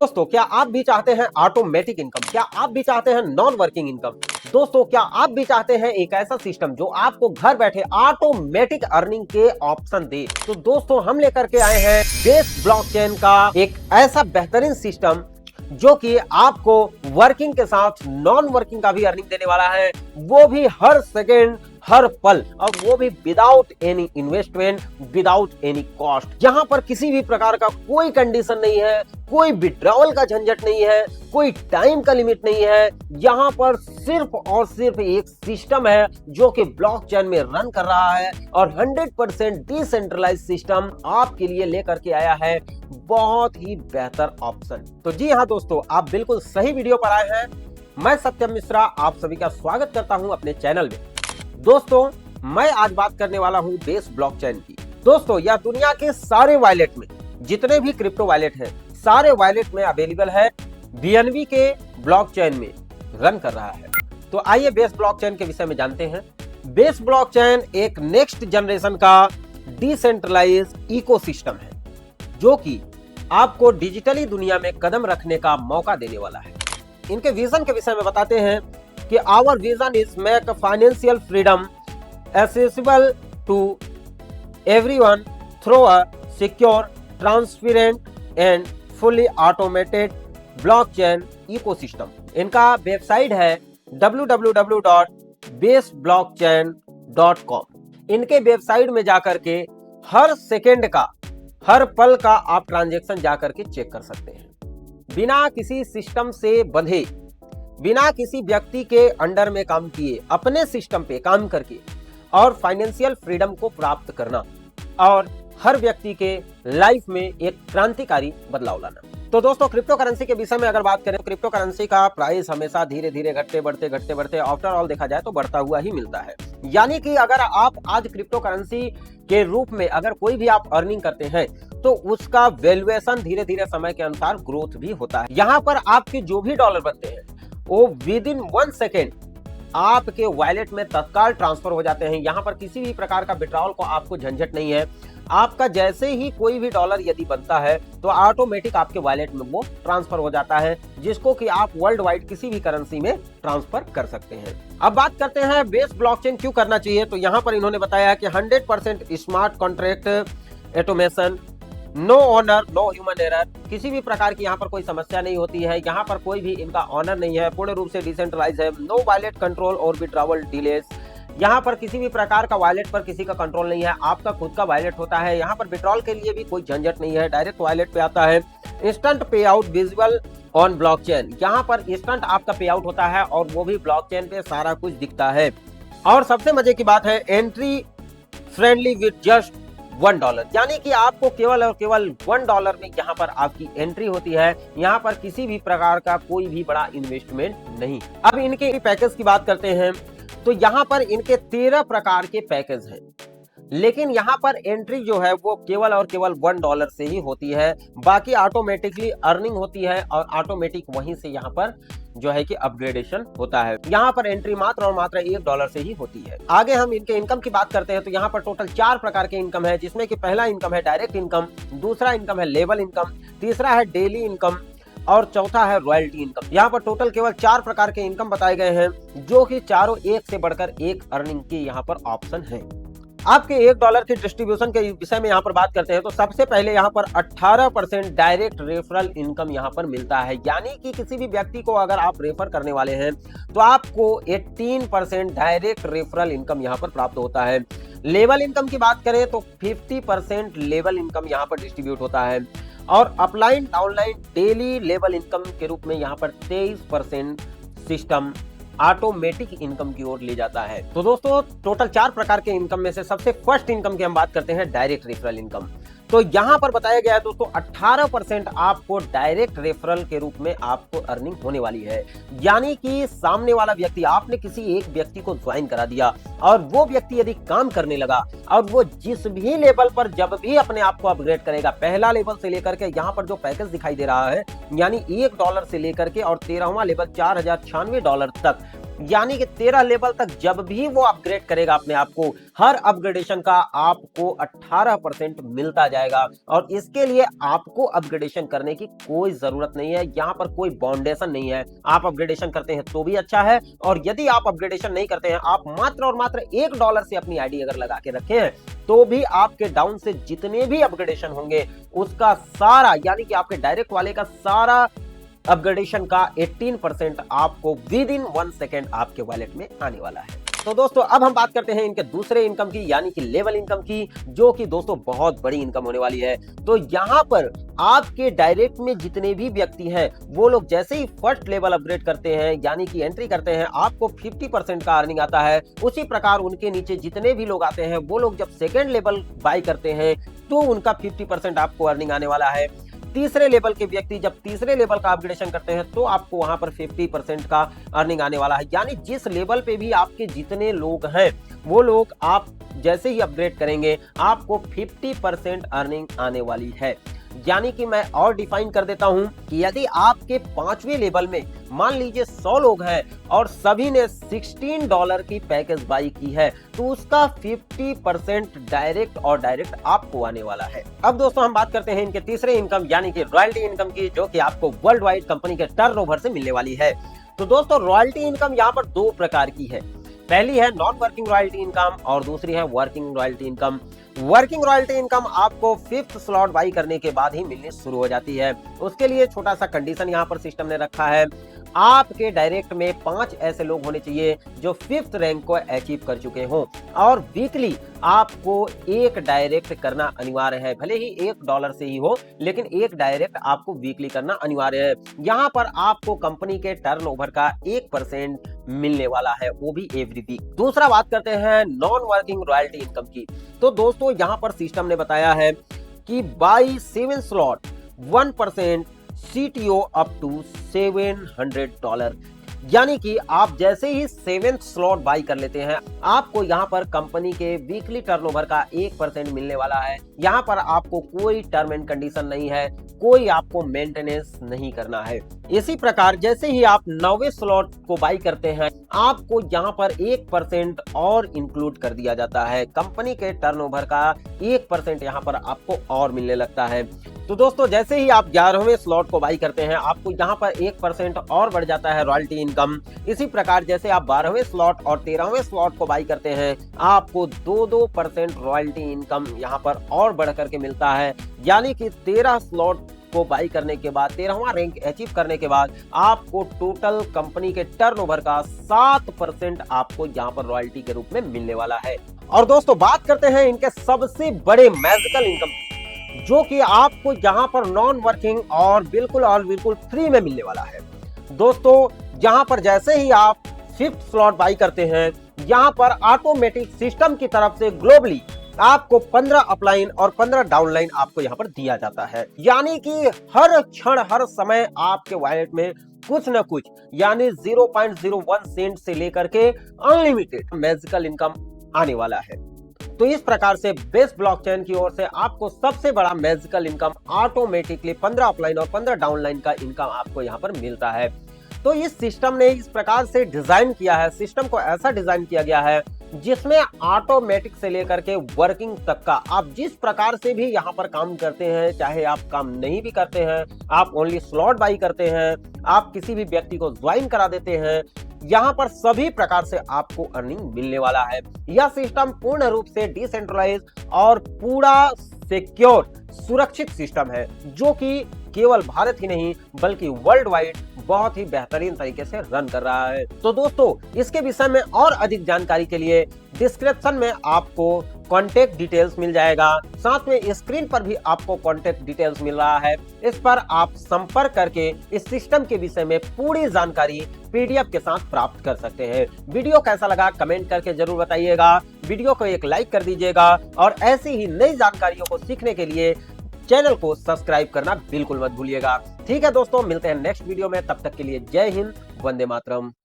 दोस्तों क्या आप भी चाहते हैं ऑटोमेटिक इनकम? क्या आप भी चाहते हैं नॉन वर्किंग इनकम? दोस्तों क्या आप भी चाहते हैं एक ऐसा सिस्टम जो आपको घर बैठे ऑटोमेटिक अर्निंग के ऑप्शन दे? तो दोस्तों हम लेकर के आए हैं बेस ब्लॉकचेन का एक ऐसा बेहतरीन सिस्टम जो कि आपको वर्किंग के साथ नॉन वर्किंग का भी अर्निंग देने वाला है, वो भी हर सेकेंड हर पल, और वो भी without any investment, without any cost. यहाँ पर किसी भी प्रकार का कोई कंडीशन नहीं है, कोई विड्रॉवल का झंझट नहीं है, कोई टाइम का लिमिट नहीं है। यहाँ पर सिर्फ और सिर्फ एक सिस्टम है जो कि ब्लॉकचेन में रन कर रहा है और 100% डिसेंट्रलाइज सिस्टम आपके लिए लेकर के आया है बहुत ही बेहतर ऑप्शन। तो जी हाँ दोस्तों, आप बिल्कुल सही वीडियो पर आए हैं। मैं सत्यम मिश्रा आप सभी का स्वागत करता हूं अपने चैनल में। दोस्तों मैं आज बात करने वाला हूं बेस ब्लॉकचेन की। दोस्तों यह दुनिया के सारे वॉलेट में, जितने भी क्रिप्टो वॉलेट हैं, सारे वॉलेट में अवेलेबल है, बीएनबी के ब्लॉकचेन में रन कर रहा है। तो आइए बेस ब्लॉकचेन के विषय में जानते हैं। बेस ब्लॉकचेन एक नेक्स्ट जनरेशन का डिसेंट्रलाइज इकोसिस्टम है जो कि आपको डिजिटली दुनिया में कदम रखने का मौका देने वाला है। इनके विजन के विषय में बताते हैं कि our vision is make financial freedom accessible to everyone through a secure, transparent and fully automated blockchain ecosystem. इनका वेबसाइट है www.baseblockchain.com। इनके वेबसाइट में जाकर के हर सेकेंड का, हर पल का आप ट्रांजैक्शन जाकर के चेक कर सकते हैं, बिना किसी सिस्टम से बंधे, बिना किसी व्यक्ति के अंडर में काम किए, अपने सिस्टम पे काम करके और फाइनेंशियल फ्रीडम को प्राप्त करना और हर व्यक्ति के लाइफ में एक क्रांतिकारी बदलाव लाना। तो दोस्तों क्रिप्टो करेंसी के विषय में अगर बात करें, क्रिप्टो करेंसी का प्राइस हमेशा धीरे धीरे घटते बढ़ते आफ्टर ऑल देखा जाए तो बढ़ता हुआ ही मिलता है। यानी कि अगर आप आज क्रिप्टो करेंसी के रूप में अगर कोई भी आप अर्निंग करते हैं तो उसका वैल्यूएशन धीरे धीरे समय के अनुसार ग्रोथ भी होता है। यहाँ पर आपके जो भी डॉलर बनते हैं वो विद इन 1 सेकेंड आपके वॉलेट में तत्काल ट्रांसफर हो जाते हैं। यहाँ पर किसी भी प्रकार का विड्रॉल को आपको झंझट नहीं है। आपका जैसे ही कोई भी डॉलर यदि बनता है तो ऑटोमेटिक आपके वॉलेट में वो ट्रांसफर हो जाता है, जिसको कि आप वर्ल्ड वाइड किसी भी करेंसी में ट्रांसफर कर सकते हैं। अब बात करते हैं बेस ब्लॉकचेन क्यों करना चाहिए। तो यहाँ पर इन्होंने बताया कि 100% smart contract automation, no owner no human error, किसी भी प्रकार की यहाँ पर कोई समस्या नहीं होती है। यहाँ पर कोई भी इनका ऑनर नहीं है, पूर्ण रूप से डिसेंट्रलाइज है। नो वॉलेट कंट्रोल और विड्रॉवल डिलेस, यहाँ पर किसी भी प्रकार का वॉलेट पर किसी का कंट्रोल नहीं है, आपका खुद का वॉलेट होता है। यहाँ पर विड्रॉल के लिए भी कोई झंझट नहीं है, डायरेक्ट वॉलेट पे आता है। इंस्टेंट पे आउट विजुअल ऑन ब्लॉकचेन, यहाँ पर इंस्टेंट आपका पे आउट होता है और वो भी ब्लॉकचेन पे सारा कुछ दिखता है। और सबसे मजे की बात है एंट्री फ्रेंडली विद जस्ट $1, यानी कि आपको केवल और केवल $1 में यहाँ पर आपकी एंट्री होती है। यहाँ पर किसी भी प्रकार का कोई भी बड़ा इन्वेस्टमेंट नहीं। अब इनके पैकेज की बात करते हैं तो यहाँ पर इनके 13 प्रकार के पैकेज हैं, लेकिन यहाँ पर एंट्री जो है वो केवल और केवल $1 से ही होती है। बाकी ऑटोमेटिकली अर्निंग होती है और ऑटोमेटिक वहीं से यहाँ पर जो है कि अपग्रेडेशन होता है। यहाँ पर एंट्री मात्र और मात्र $1 से ही होती है। आगे हम इनके इनकम की बात करते हैं तो यहाँ पर टोटल 4 प्रकार के इनकम है, जिसमें कि पहला इनकम है डायरेक्ट इनकम, दूसरा इनकम है लेवल इनकम, तीसरा है डेली इनकम और चौथा है रॉयल्टी इनकम। यहाँ पर टोटल केवल 4 प्रकार के इनकम बताए गए हैं, जो कि चारों एक से बढ़कर एक अर्निंग के यहाँ पर ऑप्शन है। आपके $1 के डिस्ट्रीब्यूशन के विषय में यहाँ पर बात करते हैं तो सबसे पहले यहाँ पर 18% डायरेक्ट रेफरल इनकम यहाँ पर मिलता है। यानी कि किसी भी व्यक्ति को अगर आप रेफर करने वाले हैं तो आपको 18% डायरेक्ट रेफरल इनकम यहाँ पर प्राप्त होता है। लेवल इनकम की बात करें तो 50% लेवल इनकम यहाँ पर डिस्ट्रीब्यूट होता है और upline downline daily level income के रूप में यहाँ पर 23% सिस्टम ऑटोमेटिक इनकम की ओर ले जाता है। तो दोस्तों टोटल 4 प्रकार के इनकम में से सबसे फर्स्ट इनकम की हम बात करते हैं डायरेक्ट रेफरल इनकम। तो यहाँ पर बताया गया है दोस्तों 18% आपको डायरेक्ट रेफरल के रूप में आपको अर्निंग होने वाली है। यानी कि सामने वाला व्यक्ति, आपने किसी एक व्यक्ति को ज्वाइन करा दिया और वो व्यक्ति यदि काम करने लगा और वो जिस भी लेवल पर जब भी अपने आप को अपग्रेड करेगा, पहला लेवल से लेकर के यहाँ पर जो पैकेज दिखाई दे रहा है यानी $1 से लेकर के और 13वां लेवल $4096 तक यानी कि 13 लेवल तक जब भी वो अपग्रेड करेगा अपने आप को, हर अपग्रेडेशन का आपको 18% मिलता जाएगा। और इसके लिए आपको अपग्रेडेशन करने की कोई जरूरत नहीं है, यहाँ पर कोई बाउंडेशन नहीं है। आप अपग्रेडेशन करते हैं तो भी अच्छा है, और यदि आप अपग्रेडेशन नहीं करते हैं, आप मात्र और मात्र $1 से अपनी आईडी अगर लगा के रखे हैं, तो भी आपके डाउन से जितने भी अपग्रेडेशन होंगे उसका सारा, यानी कि आपके डायरेक्ट वाले का सारा अपग्रेडेशन का 18% आपको विद इन 1 सेकेंड आपके वॉलेट में आने वाला है। तो दोस्तों अब हम बात करते हैं इनके दूसरे इनकम की, यानी कि लेवल इनकम की, जो कि दोस्तों बहुत बड़ी इनकम होने वाली है। तो यहाँ पर आपके डायरेक्ट में जितने भी व्यक्ति हैं, वो लोग जैसे ही फर्स्ट लेवल अपग्रेड करते हैं, यानी कि एंट्री करते हैं, आपको 50% का अर्निंग आता है। उसी प्रकार उनके नीचे जितने भी लोग आते हैं, वो लोग जब सेकेंड लेवल बाय करते हैं तो उनका 50% आपको अर्निंग आने वाला है। तीसरे लेवल के व्यक्ति जब तीसरे लेवल का अपग्रेडेशन करते हैं तो आपको वहां पर 50% का अर्निंग आने वाला है। यानी जिस लेवल पे भी आपके जितने लोग हैं, वो लोग आप जैसे ही अपग्रेड करेंगे आपको 50% अर्निंग आने वाली है। यानी कि मैं और डिफाइन कर देता हूं कि यदि आपके 5वें लेवल में मान लीजिए 100 लोग हैं और सभी ने $16 की पैकेज बाई की है, तो उसका 50% डायरेक्ट और डायरेक्ट आपको आने वाला है। अब दोस्तों हम बात करते हैं इनके तीसरे इनकम, यानी कि रॉयल्टी इनकम की, जो कि आपको वर्ल्ड वाइड कंपनी के टर्नओवर से मिलने वाली है। तो दोस्तों रॉयल्टी इनकम यहाँ पर 2 प्रकार की है। पहली है नॉन वर्किंग रॉयल्टी इनकम और दूसरी है working royalty income. Working royalty income आपको 5th स्लॉट बाई करने के बाद ही मिलनी शुरू हो जाती है। उसके लिए छोटा सा कंडीशन यहाँ पर सिस्टम ने रखा है, आपके डायरेक्ट में 5 ऐसे लोग होने चाहिए जो 5th रैंक को अचीव कर चुके हों, और वीकली आपको 1 डायरेक्ट करना अनिवार्य है। भले ही $1 से ही हो, लेकिन 1 डायरेक्ट आपको वीकली करना अनिवार्य है। यहाँ पर आपको कंपनी के टर्नओवर का 1% मिलने वाला है, वो भी एवरी वीक। दूसरा बात करते हैं नॉन वर्किंग रॉयल्टी इनकम की। तो दोस्तों यहाँ पर सिस्टम ने बताया है कि buy 7 slot 1% CTO up to $700, यानी कि आप जैसे ही 7th स्लॉट बाई कर लेते हैं, आपको यहाँ पर कंपनी के वीकली टर्नओवर का 1% मिलने वाला है। यहाँ पर आपको कोई टर्म एंड कंडीशन नहीं है, कोई आपको मेंटेनेंस नहीं करना है। इसी प्रकार जैसे ही आप 9वें स्लॉट को बाई करते हैं, आपको यहाँ पर 1% और इंक्लूड कर दिया जाता है। कंपनी के टर्नओवर का 1% यहाँ पर आपको और मिलने लगता है। तो दोस्तों जैसे ही आप 11वें स्लॉट को बाई करते हैं, आपको यहाँ पर 1% और बढ़ जाता है रॉयल्टी इनकम। इसी प्रकार जैसे आप 12वें स्लॉट और 13वें स्लॉट को बाई करते हैं, आपको 2% रॉयल्टी इनकम यहाँ पर और बढ़ करके मिलता है। यानी कि 13 स्लॉट को बाई करने के बाद, 13वां रैंक अचीव करने के बाद, आपको टोटल कंपनी के टर्नओवर का 7% आपको यहाँ पर रॉयल्टी के रूप में मिलने वाला है। और दोस्तों बात करते हैं इनके सबसे बड़े मैजिकल इनकम, जो कि आपको यहाँ पर नॉन वर्किंग और बिल्कुल फ्री में मिलने वाला है। दोस्तों यहाँ पर जैसे ही आप 5th स्लॉट बाई करते हैं, यहाँ पर ऑटोमेटिक सिस्टम की तरफ से ग्लोबली आपको 15 अपलाइन और 15 डाउनलाइन आपको यहाँ पर दिया जाता है। यानी कि हर क्षण हर समय आपके वॉलेट में कुछ न कुछ, यानी 0.01 सेंट से लेकर के अनलिमिटेड मैजिकल इनकम आने वाला है। तो इस प्रकार से बेस्ट ब्लॉकचेन की ओर से आपको सबसे बड़ा मैजिकल इनकम ऑटोमेटिकली 15 अपलाइन और 15 डाउनलाइन का इनकम आपको यहाँ पर मिलता है। तो इस सिस्टम ने इस प्रकार से डिजाइन किया है, सिस्टम को ऐसा डिजाइन किया गया है जिसमें ऑटोमेटिक से लेकर के वर्किंग तक का आप जिस प्रकार से भी यहाँ पर काम करते हैं, चाहे आप काम नहीं भी करते हैं, आप ओनली स्लॉट बाई करते हैं, आप किसी भी व्यक्ति को ज्वाइन करा देते हैं, यहाँ पर सभी प्रकार से आपको अर्निंग मिलने वाला है। यह सिस्टम पूर्ण रूप से डिसेंट्रलाइज और पूरा सिक्योर सुरक्षित सिस्टम है, जो कि केवल भारत ही नहीं बल्कि वर्ल्ड वाइड बहुत ही बेहतरीन तरीके से रन कर रहा है। तो दोस्तों इसके विषय में और अधिक जानकारी के लिए डिस्क्रिप्शन में आपको कॉन्टेक्ट डिटेल्स मिल जाएगा, साथ में स्क्रीन पर भी आपको कॉन्टेक्ट डिटेल्स मिल रहा है। इस पर आप संपर्क करके इस सिस्टम के विषय में पूरी जानकारी PDF के साथ प्राप्त कर सकते हैं। वीडियो कैसा लगा कमेंट करके जरूर बताइएगा, वीडियो को एक लाइक कर दीजिएगा, और ऐसी ही नई जानकारियों को सीखने के लिए चैनल को सब्सक्राइब करना बिल्कुल मत भूलिएगा। ठीक है दोस्तों, मिलते हैं नेक्स्ट वीडियो में, तब तक के लिए जय हिंद, वंदे मातरम।